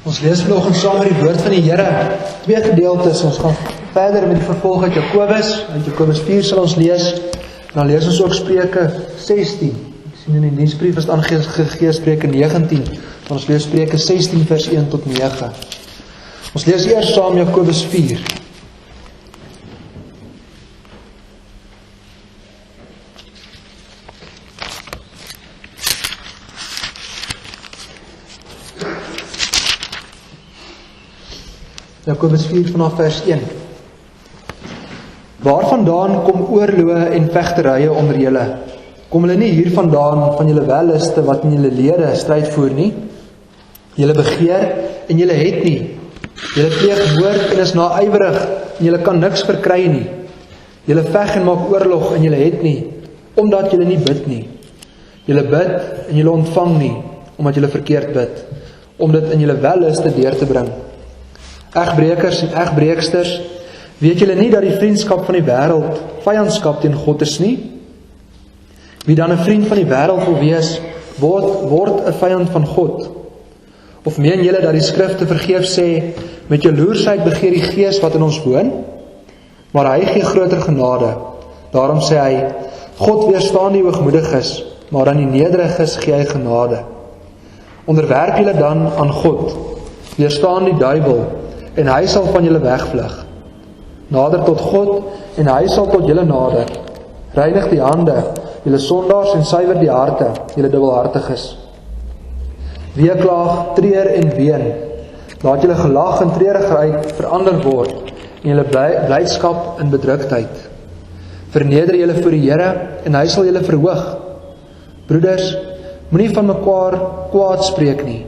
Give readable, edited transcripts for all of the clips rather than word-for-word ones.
Ons lees vanoggend saam met die woord van die Here, twee gedeeltes. Ons gaan verder met die vervolg uit Jakobus 4 sal ons lees, en dan lees ons ook Spreuke 16. Ek sien in die nuusbrief is aangegee Spreuke 19, maar ons lees Spreuke 16 vers 1 tot 9. Ons lees eers saam Jakobus 4. Jakobus 4 vanaf vers 1. Waarvandaan kom oorloë en vegterye onder julle? Kom hulle nie hiervandaan van julle welliste wat in julle lede stryd voer nie? Julle begeer en julle het nie. Julle pleeg moord en is naaiwerig en julle kan niks verkry nie. Julle veg en maak oorlog en julle het nie, omdat julle nie bid nie. Julle bid en julle ontvang nie, omdat julle verkeerd bid, om dit in julle welliste deur te bring. Egbrekers en egbreeksters, weet julle nie dat die vriendskap van die wêreld vyandskap teen God is nie? Wie dan 'n vriend van die wêreld wil wees, word 'n vyand van God. Of meen julle dat die skrifte vergeefs sê, met jaloersheid begeer die gees wat in ons woon? Maar hy gee groter genade. Daarom sê hy, God weerstaan die hoogmoediges, maar aan die nederiges gee hy genade. Onderwerp julle dan aan God, weerstaan die duiwel, en hy sal van julle wegvlug. Nader tot God, en hy sal tot julle nader. Reinig die hande, julle sondaars, en suiwer die harte, julle dubbelhartiges. Weeklaag, treur en ween. Laat julle gelag en treurigheid verander word, en julle blydskap in bedruktheid. Verneder julle voor die Here, en hy sal julle verhoog. Broeders, moenie van mekaar kwaad spreek nie.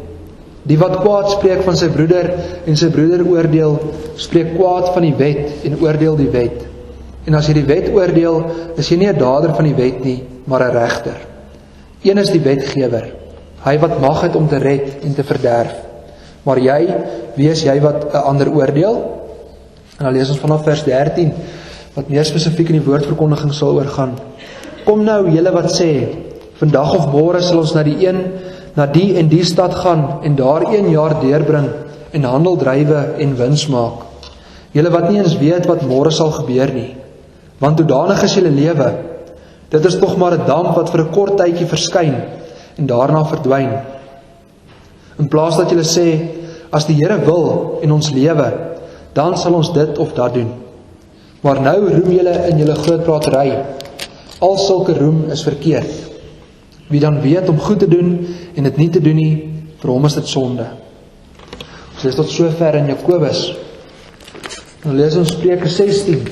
Die wat kwaad spreek van sy broeder en sy broeder oordeel, spreek kwaad van die wet en oordeel die wet. En as jy die wet oordeel, is jy nie 'n dader van die wet nie, maar 'n regter. Een is die wetgewer, hy wat mag het om te red en te verderf. Maar wie is jy wat 'n ander oordeel? En dan lees ons vanaf vers 13, wat meer spesifiek in die woordverkondiging sal oorgaan. Kom nou, julle wat sê, vandag of môre sal ons na die en die stad gaan en daar 1 jaar deurbring en handel drywe en wins maak. Julle wat nie eens weet wat môre sal gebeur nie, want hoedanig is julle lewe. Dit is tog maar 'n damp wat vir 'n kort tydjie verskyn en daarna verdwyn. In plaas dat julle sê, as die Here wil en ons lewe, dan sal ons dit of dat doen. Maar nou roem julle in julle grootpratery. Al sulke roem is verkeerd. Wie dan weet om goed te doen en dit nie te doen nie, vir hom is dit sonde. Ons lees tot sover in Jakobus. Dan lees ons Spreuke 16.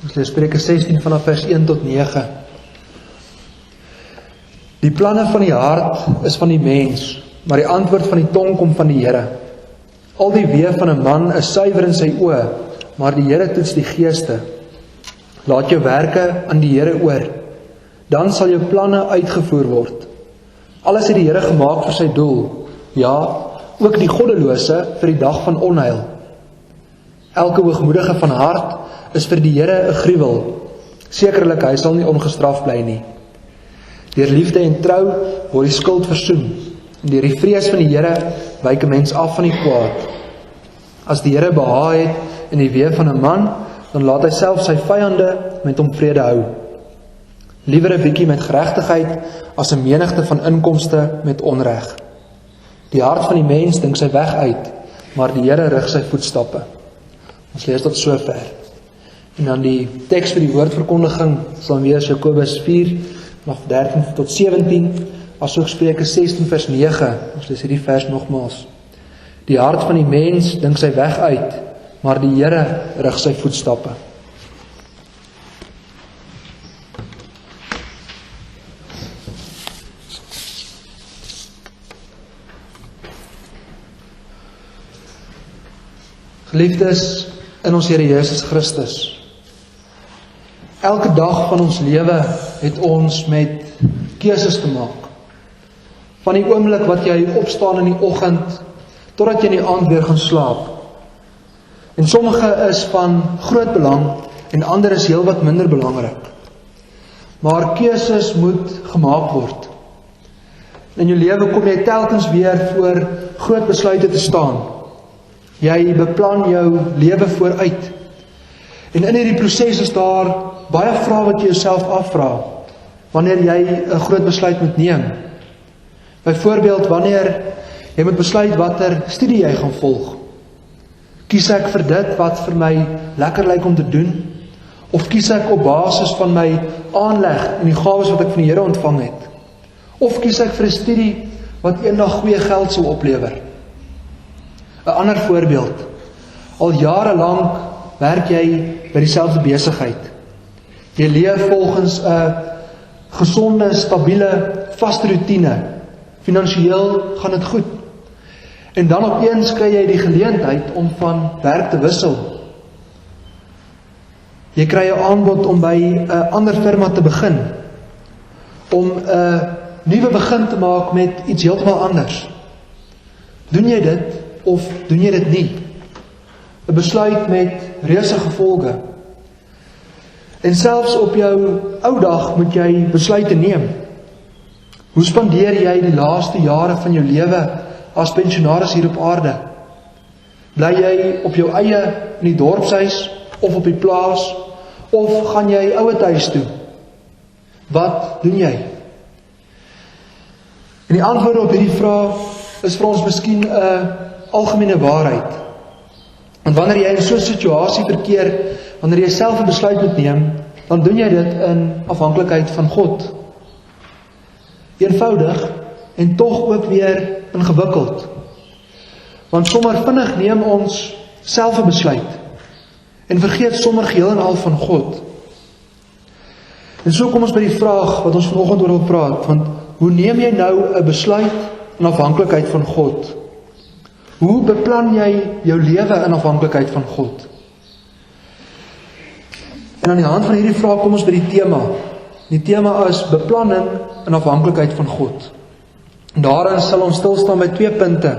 Ons lees Spreuke 16 vanaf vers 1 tot 9. Die planne van die hart is van die mens, maar die antwoord van die tong kom van die Here. Al die weë van 'n man is suiwer in sy oë, maar die Here toets die geeste. Laat jou werke aan die Here oor, dan sal jou planne uitgevoer word. Alles het die Here gemaak vir sy doel, ja, ook die goddelose vir die dag van onheil. Elke hoogmoedige van hart is vir die Here 'n gruwel. Sekerlik, hy sal nie ongestraf bly nie. Deur liefde en trou word die skuld versoen. En deur die vrees van die Here wyk 'n mens af van die kwaad. As die Here behaag het in die weë van 'n man, dan laat hy self sy vyande met hom vrede hou. Liewer 'n bietjie met geregtigheid as 'n menigte van inkomste met onreg. Die hart van die mens dink sy weg uit, maar die Here rig sy voetstappe. Ons lees tot sover. En dan die teks vir die woordverkondiging sal wees Jakobus 4 vanaf 13 tot 17. Asook Spreuke 16 vers 9, ons lees hierdie vers nogmaals. Die hart van die mens dink sy weg uit, maar die Here rig sy voetstappe. Geliefdes in ons Here Jesus Christus, elke dag van ons lewe het ons met keuses te maak. Van die oomblik wat jy opstaan in die oggend, totdat jy in die aand weer gaan slaap. En sommige is van groot belang en ander is heel wat minder belangrik. Maar keuses moet gemaak word. In jou lewe kom jy telkens weer voor groot besluite te staan. Jy beplan jou lewe vooruit. En in hierdie proses is daar baie vrae wat jy jouself afvra wanneer jy 'n groot besluit moet neem. Byvoorbeeld wanneer jy moet besluit watter studie jy gaan volg. Kies ek vir dit wat vir my lekker lyk om te doen? Of kies ek op basis van my aanleg en die gawes wat ek van die Here ontvang het? Of kies ek vir 'n studie wat eendag goeie geld sal oplewer? 'n Ander voorbeeld. Al jare lank werk jy by dieselfde besigheid. Jy leef volgens 'n gesonde, stabiele, vaste roetine. Finansieel gaan dit goed. En dan opeens kry jy die geleentheid om van werk te wissel. Jy kry 'n aanbod om by 'n ander firma te begin. Om 'n nuwe begin te maak met iets heeltemal anders. Doen jy dit of doen jy dit nie? 'n Besluit met reuse gevolge. En selfs op jou ou dag moet jy besluite neem. Hoe spandeer jy die laaste jare van jou lewe as pensionaris hier op aarde? Bly jy op jou eie in die dorpshuis of op die plaas? Of gaan jy ouerhuis toe? Wat doen jy? En die antwoord op hierdie vraag is vir ons miskien 'n algemene waarheid. En wanneer jy in so 'n situasie verkeer, wanneer jy self 'n besluit moet neem, dan doen jy dit in afhanklikheid van God. Eenvoudig en tog ook weer ingewikkeld. Want sommer vinnig neem ons self 'n besluit en vergeet sommer geheel en al van God. En so kom ons by die vraag wat ons vanoggend oor wil praat, want hoe neem jy nou 'n besluit in afhanklikheid van God? Hoe beplan jy jou lewe in afhanklikheid van God? En aan die hand van hierdie vraag kom ons by die tema. Die tema is beplanning in afhanklikheid van God. En daarin sal ons stil staan by 2 punte.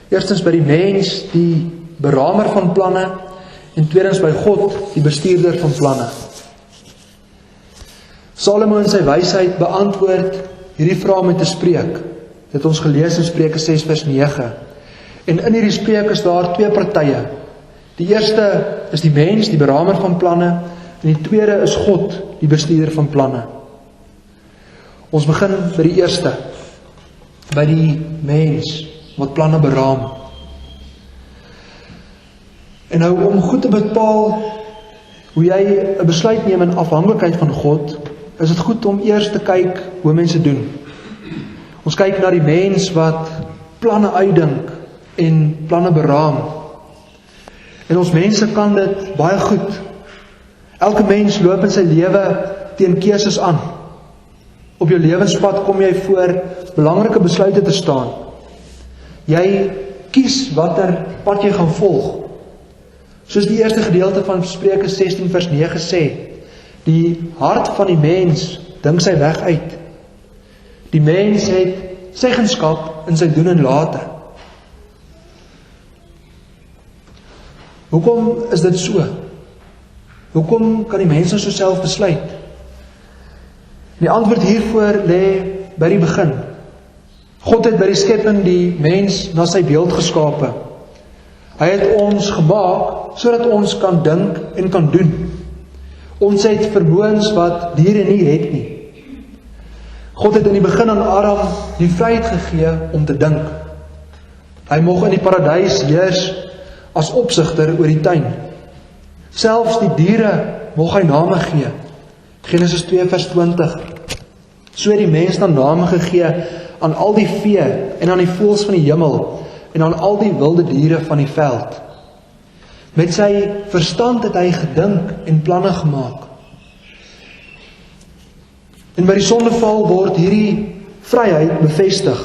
Eerstens by die mens, die beramer van planne, en tweedens by God, die bestuurder van planne. Salomo in sy wysheid beantwoord hierdie vraag met 'n spreek. Dit ons gelees in Spreuke 6 vers 9. En in hierdie spreek is daar 2 partye. Die eerste is die mens, die beramer van planne, en die tweede is God, die bestuurder van planne. Ons begin by die eerste, by die mens wat planne beraam. En nou om goed te bepaal hoe jy 'n besluit neem in afhanklikheid van God, is dit goed om eers te kyk hoe mense doen. Ons kyk na die mens wat planne uitdink en planne beraam. En ons mense kan dit baie goed. Elke mens loop in sy lewe teen keuses aan. Op jou lewenspad kom jy voor belangrike besluite te staan. Jy kies watter pad jy gaan volg. Soos die eerste gedeelte van Spreuke 16 vers 9 sê, die hart van die mens dink sy weg uit. Die mens het seggenskap in sy doen en late. Hoekom is dit so? Hoekom kan die mens so self besluit? Die antwoord hiervoor lê by die begin. God het by die skepping die mens na sy beeld geskape. Hy het ons gemaak sodat ons kan dink en kan doen. Ons het vermoëns wat diere nie het nie. God het in die begin aan Adam die vryheid gegee om te dink. Hy mocht in die paradys heers as opsigter oor die tuin. Selfs die diere mocht hy name gee. Genesis 2 vers 20. So het die mens dan name gegee aan al die vee en aan die voëls van die hemel en aan al die wilde diere van die veld. Met sy verstand het hy gedink en planne gemaak. En by die sondeval word hierdie vryheid bevestig.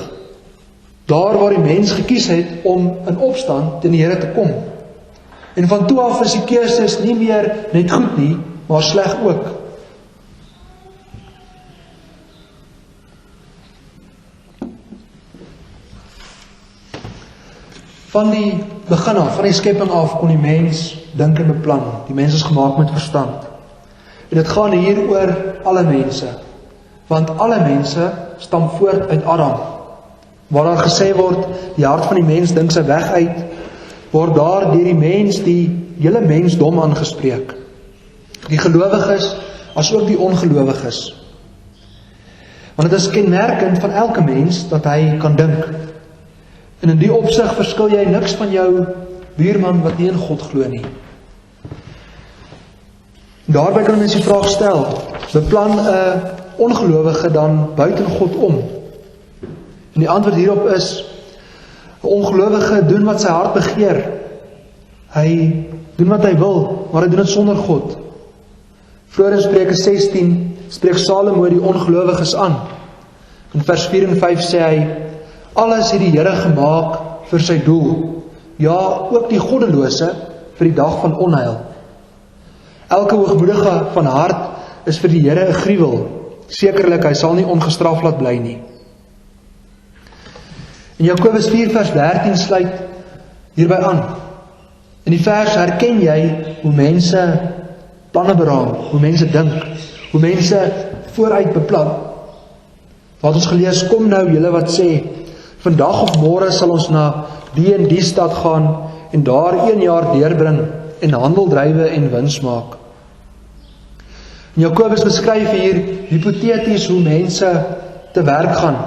Daar waar die mens gekies het om in opstand teen die Here te kom. En van toe af is die keuses nie meer net goed nie, maar sleg ook. Van die begin af, van die skepping af, kon die mens dink en beplan. Die mens is gemaak met verstand. En dit gaan hier oor alle mense. Want alle mense stam voort uit Adam. Waar daar gesê word, die hart van die mens dink sy weg uit, word daar deur die mens die hele mensdom aangespreek. Die gelowiges, as ook die ongelowiges. Want dit is kenmerkend van elke mens, dat hy kan dink. En in die opsig verskil jy niks van jou buurman wat nie in God glo nie. Daarby kan mens die vraag stel, beplan 'n ongelowige dan buiten God om? En die antwoord hierop is, 'n ongelowige doen wat sy hart begeer. Hy doen wat hy wil, maar hy doen dit sonder God. Vroeger in Spreuke 16 spreek Salomo die ongelowiges aan. In vers 4 en 5 sê hy, alles het die Here gemaak vir sy doel, ja, ook die goddelose vir die dag van onheil. Elke hoogmoedige van hart is vir die Here 'n gruwel. Sekerlik, hy sal nie ongestraf laat bly nie. In Jakobus 4 vers 13 sluit hierby aan. In die vers herken jy hoe mense planne beraam, hoe mense dink, hoe mense vooruit beplan. Wat ons gelees, kom nou julle wat sê, vandag of môre sal ons na die en die stad gaan en daar 1 jaar deurbring en handel drywe en wins maak. En Jakobus beskryf hier hipoteties hoe mense te werk gaan.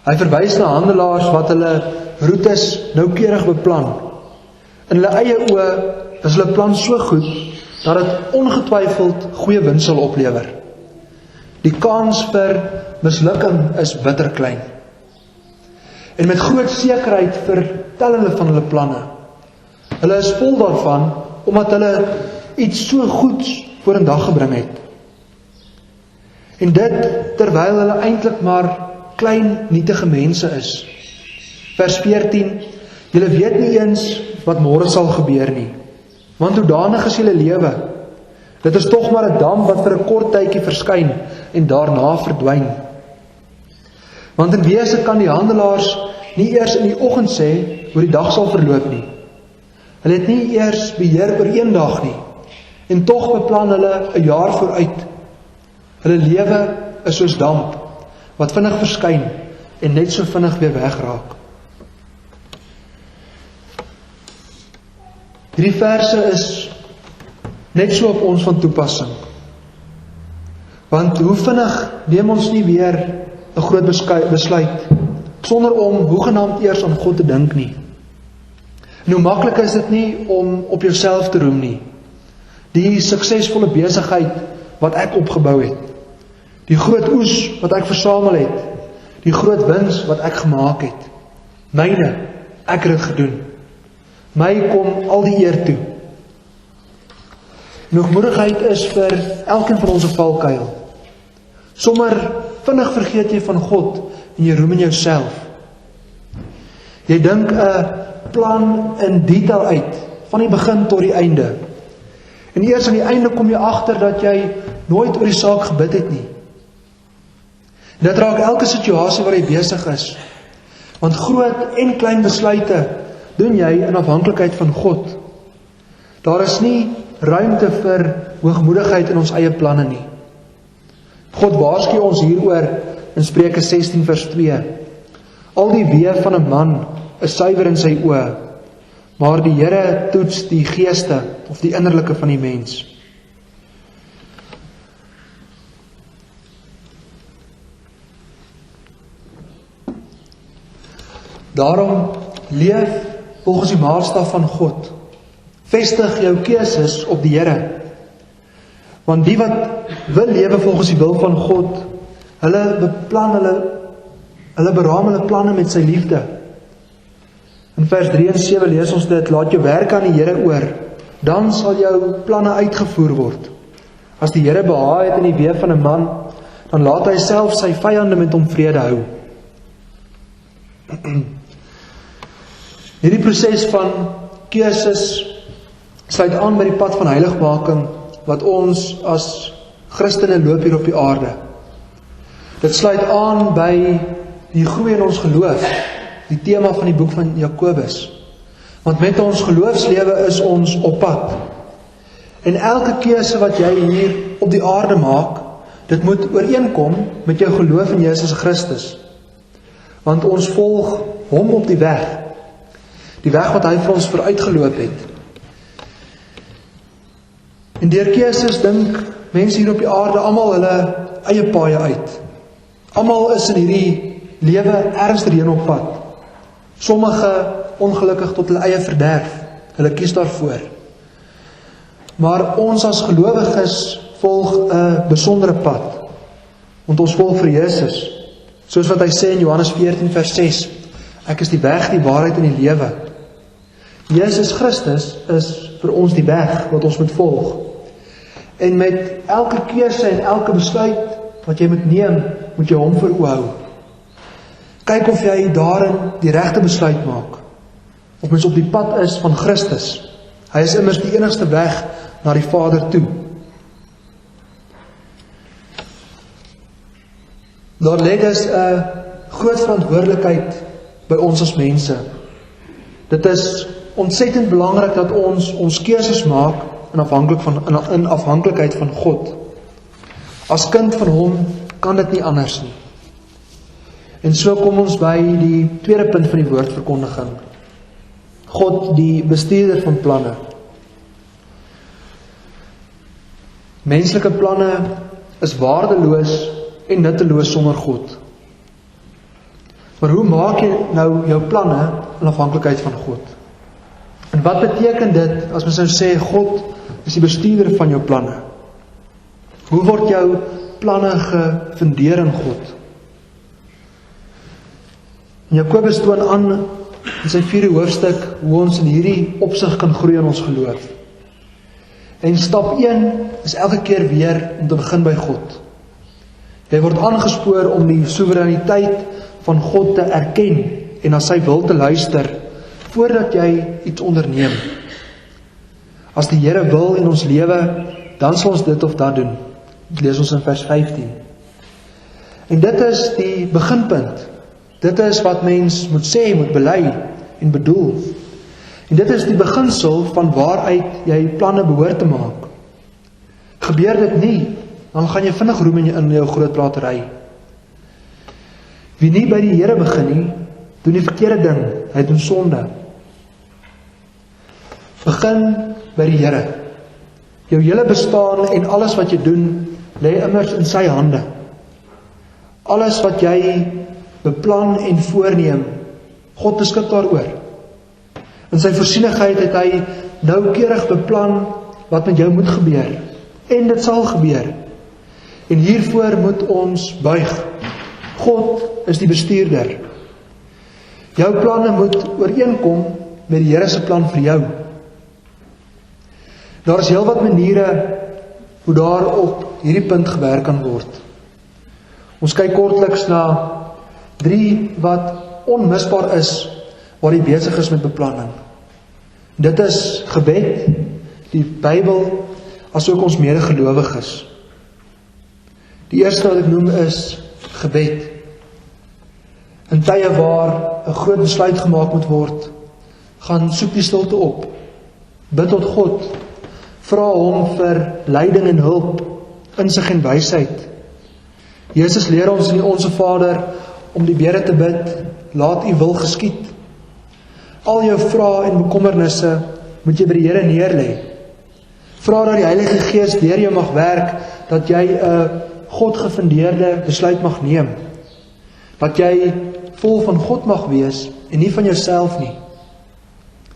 Hy verwys na handelaars wat hulle roetes noukeurig beplan. In hulle eie oë is hulle plan so goed dat dit ongetwyfeld goeie wins sal oplewer. Die kans vir mislukking is bitter klein. En met groot sekerheid vertel hulle van hulle planne. Hulle is vol daarvan, omdat hulle iets so goeds vorendag gebring het. En dit terwyl hulle eintlik maar klein, nietige mense is. Vers 14, julle weet nie eens wat môre sal gebeur nie. Want hoedanig is julle lewe? Dit is tog maar 'n damp wat vir 'n kort tydjie verskyn en daarna verdwyn. Want in wese kan die handelaars nie eers in die oggend sê hoe die dag sal verloop nie. Hulle het nie eers beheer oor een dag nie. En tog beplan hulle 'n jaar vooruit. Hulle lewe is soos damp wat vinnig verskyn en net so vinnig weer wegraak. Hierdie verse is net so op ons van toepassing. Want hoe vinnig neem ons nie weer 'n groot besluit sonder om hoegenaamd eers aan God te dink nie. En hoe maklik is dit nie om op jouself te roem nie. Die suksesvolle besigheid wat ek opgebou het. Die groot oes wat ek versamel het. Die groot wins wat ek gemaak het. Myne, ek het dit gedoen. My kom al die eer toe. En hoogmoedigheid is vir elkeen van ons 'n valkuil. Sommer vinnig vergeet jy van God en jy roem in jouself. Jy dink 'n plan in detail uit, van die begin tot die einde. En eers aan die einde kom jy agter dat jy nooit oor die saak gebid het nie. En dit raak elke situasie waar jy besig is. Want groot en klein besluite doen jy in afhanklikheid van God. Daar is nie ruimte vir hoogmoedigheid in ons eie planne nie. God waarsku ons hieroor in Spreuke 16 vers 2. Al die weë van 'n man is suiwer in sy oë, maar die Here toets die geeste of die innerlike van die mens. Daarom leef volgens die maatstaf van God. Vestig jou keuses op die Here. Want die wat wil lewe volgens die wil van God, hulle beraam hulle planne met sy liefde. In vers 3 en 7 lees ons dit, laat jou werk aan die Here oor, dan sal jou planne uitgevoer word. As die Here behaag het in die weë van 'n man, dan laat hy self sy vyande met hom vrede hou. Hierdie proses van keuses sluit aan by die pad van heiligmaking wat ons as Christene loop hier op die aarde. Dit sluit aan by die groei in ons geloof, die tema van die boek van Jakobus. Want met ons geloofslewe is ons op pad. En elke keuse wat jy hier op die aarde maak, dit moet ooreenkom met jou geloof in Jesus Christus. Want ons volg hom op die weg wat hy vir ons vooruitgeloop het. En deur keuses dink mense hier op die aarde almal hulle eie paaie uit. Almal is in hierdie lewe ergens heen op pad. Sommige ongelukkig tot hulle eie verderf. Hulle kies daarvoor. Maar ons as gelowiges volg 'n besondere pad. Want ons volg vir Jesus. Soos wat hy sê in Johannes 14 vers 6. Ek is die weg, die waarheid en die lewe. Jesus Christus is vir ons die weg wat ons moet volg. En met elke keuse en elke besluit wat jy moet neem, moet jy hom voor oë hou. Kyk of jy daarin die regte besluit maak. Of mens op die pad is van Christus. Hy is immers die enigste weg na die Vader toe. Daar lê dus 'n groot verantwoordelikheid by ons as mense. Dit is ontsettend belangrik dat ons keuses maak in afhanklikheid van God. As kind van hom kan dit nie anders nie. En so kom ons by die tweede punt van die woordverkondiging. God, die bestuurder van planne. Menslike planne is waardeloos en nutteloos sonder God. Maar hoe maak jy nou jou planne in afhanklikheid van God? En wat beteken dit as mens nou sê God is die bestuurder van jou planne? Hoe word jou planne gefundeer in God? En Jakobus toon aan in sy 4de hoofstuk hoe ons in hierdie opsig kan groei in ons geloof. En stap 1 is elke keer weer om te begin by God. Jy word aangespoor om die soewereiniteit van God te erken en na sy wil te luister voordat jy iets onderneem. As die Here wil in ons lewe, dan sal ons dit of dat doen. Dit lees ons in vers 15. En dit is die beginpunt. Dit is wat mens moet sê, moet bely en bedoel. En dit is die beginsel van waaruit jy planne behoort te maak. Gebeur dit nie, dan gaan jy vinnig roem in jou groot pratery. Wie nie by die Here begin nie, doen die verkeerde ding, hy doen sonde. Begin by die Here. Jou hele bestaan en alles wat jy doen, lê immers in sy hande. Alles wat jy beplan en voorneem, God beskik daaroor. In sy voorsienigheid het hy noukeurig beplan wat met jou moet gebeur. En dit sal gebeur. En hiervoor moet ons buig. God is die bestuurder. Jou planne moet ooreenkom met die Here se plan vir jou. Daar is heelwat maniere hoe daar op hierdie punt gewerk kan word. Ons kyk kortliks na 3 wat onmisbaar is waar jy besig is met beplanning. Dit is gebed, die Bybel, asook ons medegelowiges. Die eerste wat ek noem is gebed. In tye waar 'n groot besluit gemaak moet word, gaan soek die stilte op. Bid tot God. Vra hom vir leiding en hulp, insig en wysheid. Jesus leer ons in die Onse Vader om die bede te bid, laat u wil geskied. Al jou vrae en bekommernisse moet jy by die Here neerlê. Vra dat die Heilige Gees deur jou mag werk, dat jy 'n God-gefundeerde besluit mag neem. Dat jy vol van God mag wees en nie van jouself nie.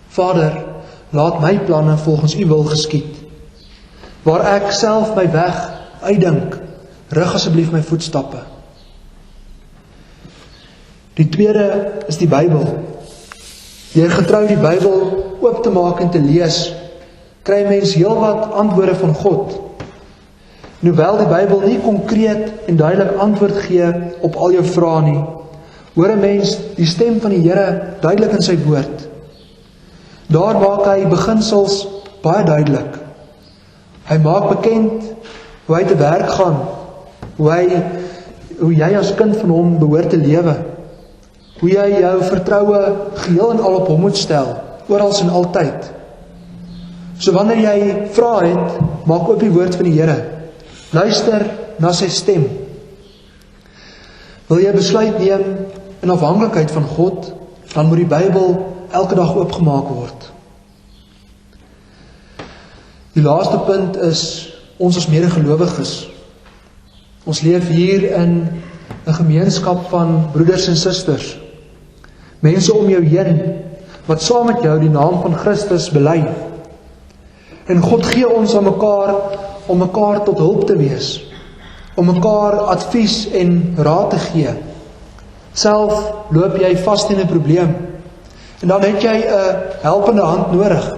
Vader, laat my planne volgens u wil geskied. Waar ek self my weg uitdink, rig asseblief my voetstappe. Die tweede is die Bybel. Deur getrou die Bybel oop te maak en te lees, kry mens heelwat antwoorde van God. En hoewel die Bybel nie konkreet en duidelik antwoord gee op al jou vrae nie, hoor 'n mens die stem van die Here duidelik in sy woord. Daar maak hy beginsels baie duidelik. Hy maak bekend hoe hy te werk gaan, hoe jy as kind van hom behoort te lewe, hoe jy jou vertroue geheel en al op hom moet stel, oral en altyd. So wanneer jy vrae het, maak oop die woord van die Here. Luister na sy stem. Wil jy besluit neem in afhanklikheid van God, dan moet die Bybel elke dag oopgemaak word. Die laaste punt is ons as medegelowiges. Ons leef hier in 'n gemeenskap van broeders en susters. Mense om jou heen wat saam met jou die naam van Christus bely. En God gee ons aan mekaar om mekaar tot hulp te wees, om mekaar advies en raad te gee. Self loop jy vas in 'n probleem en dan het jy 'n helpende hand nodig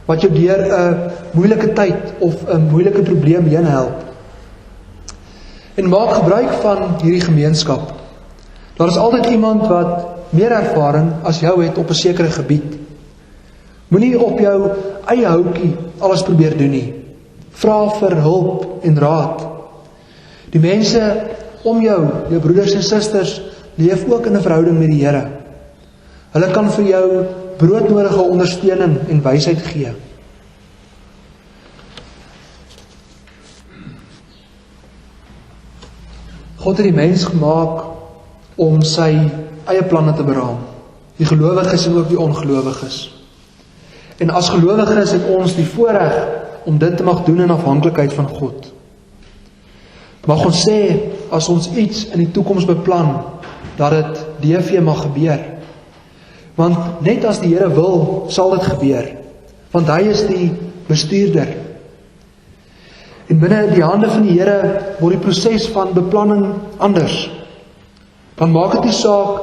wat jou deur 'n moeilike tyd of 'n moeilike probleem heen help. En maak gebruik van hierdie gemeenskap. Daar is altyd iemand wat meer ervaring as jou het op 'n sekere gebied. Moenie op jou eie houtjie alles probeer doen nie. Vra vir hulp en raad. Die mense om jou broeders en susters, leef ook in 'n verhouding met die Here. Hulle kan vir jou broodnodige ondersteuning en wysheid gee. God het die mens gemaak om sy eie planne te beraam. Die gelowiges en ook die ongelowiges. En as gelowiges het ons die voorreg om dit te mag doen in afhanklikheid van God. Mag ons sê, as ons iets in die toekoms beplan, dat dit DV mag gebeur. Want net as die Here wil, sal dit gebeur. Want hy is die bestuurder. En binne die hande van die Here word die proses van beplanning anders. Dan maak dit nie saak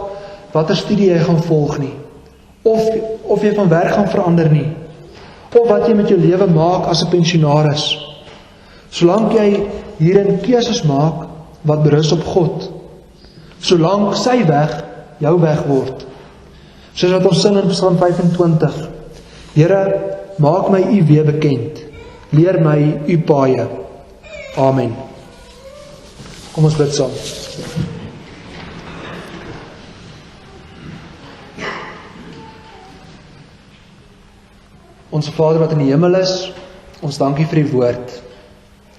watter studie jy gaan volg nie. Of jy van werk gaan verander nie. Of wat jy met jou lewe maak as 'n pensionaris. Solank jy hierin keuses maak wat berus op God. Solank sy weg jou weg word. Soos wat ons sing in Psalm 25. Here, maak my u weë bekend. Leer my u paaie. Amen. Kom ons bid saam. Onse Vader wat in die hemel is, ons dankie vir die woord.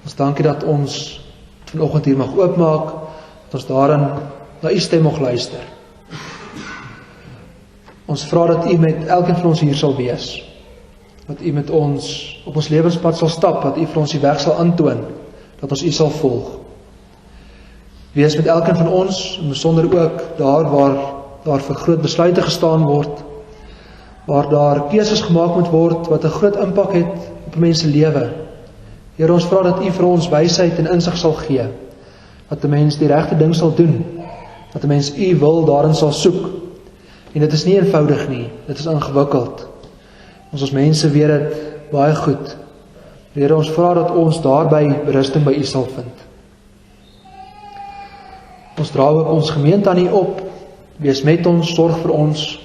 Ons dankie dat ons vanoggend hier mag oopmaak, dat ons daarin na u stem mag luister. Ons vra dat u met elkeen van ons hier sal wees. Dat u met ons op ons lewenspad sal stap, dat u vir ons die weg sal aantoon, dat ons u sal volg. Wees met elkeen van ons, en besonder ook daar waar daar vir groot besluite gestaan word, waar daar keuses gemaak moet word, wat 'n groot impak het op mense lewe. Here, ons vra dat u vir ons wysheid en insig sal gee, dat 'n mens die regte ding sal doen, dat 'n mens u wil daarin sal soek. En dit is nie eenvoudig nie, dit is ingewikkeld. Ons as mense weet dit baie goed. Here, ons vra dat ons daarby berusting by u sal vind. Ons dra ook ons gemeente aan u op, wees met ons, sorg vir ons.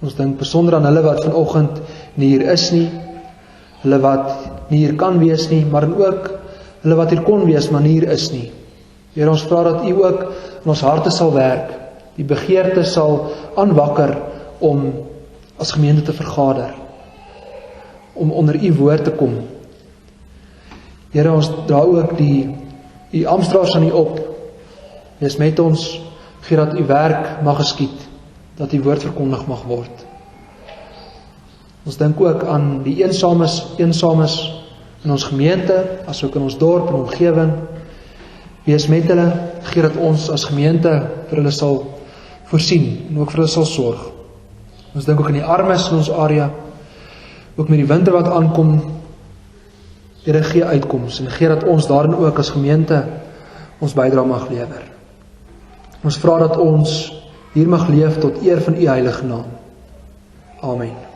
Ons dink besonder aan hulle wat vanoggend nie hier is nie, hulle wat nie hier kan wees nie, maar ook hulle wat hier kon wees, maar nie hier is nie. Here, ons vra dat u ook in ons harte sal werk, die begeerte sal aanwakker om as gemeente te vergader, om onder u woord te kom. Here, ons dra ook u amptdraers aan u op, wees met ons, gee dat u werk mag geskied, dat die woord verkondig mag word. Ons dink ook aan die eensames in ons gemeente, as ook in ons dorp en omgewing. Wees met hulle, gee dat ons as gemeente vir hulle sal voorsien en ook vir hulle sal sorg. Ons dink ook aan die armes in ons area, ook met die winter wat aankom. Here, gee uitkoms en gee dat ons daarin ook as gemeente ons bydra mag lewer. Ons vra dat ons hier mag leef tot eer van u heilige naam. Amen.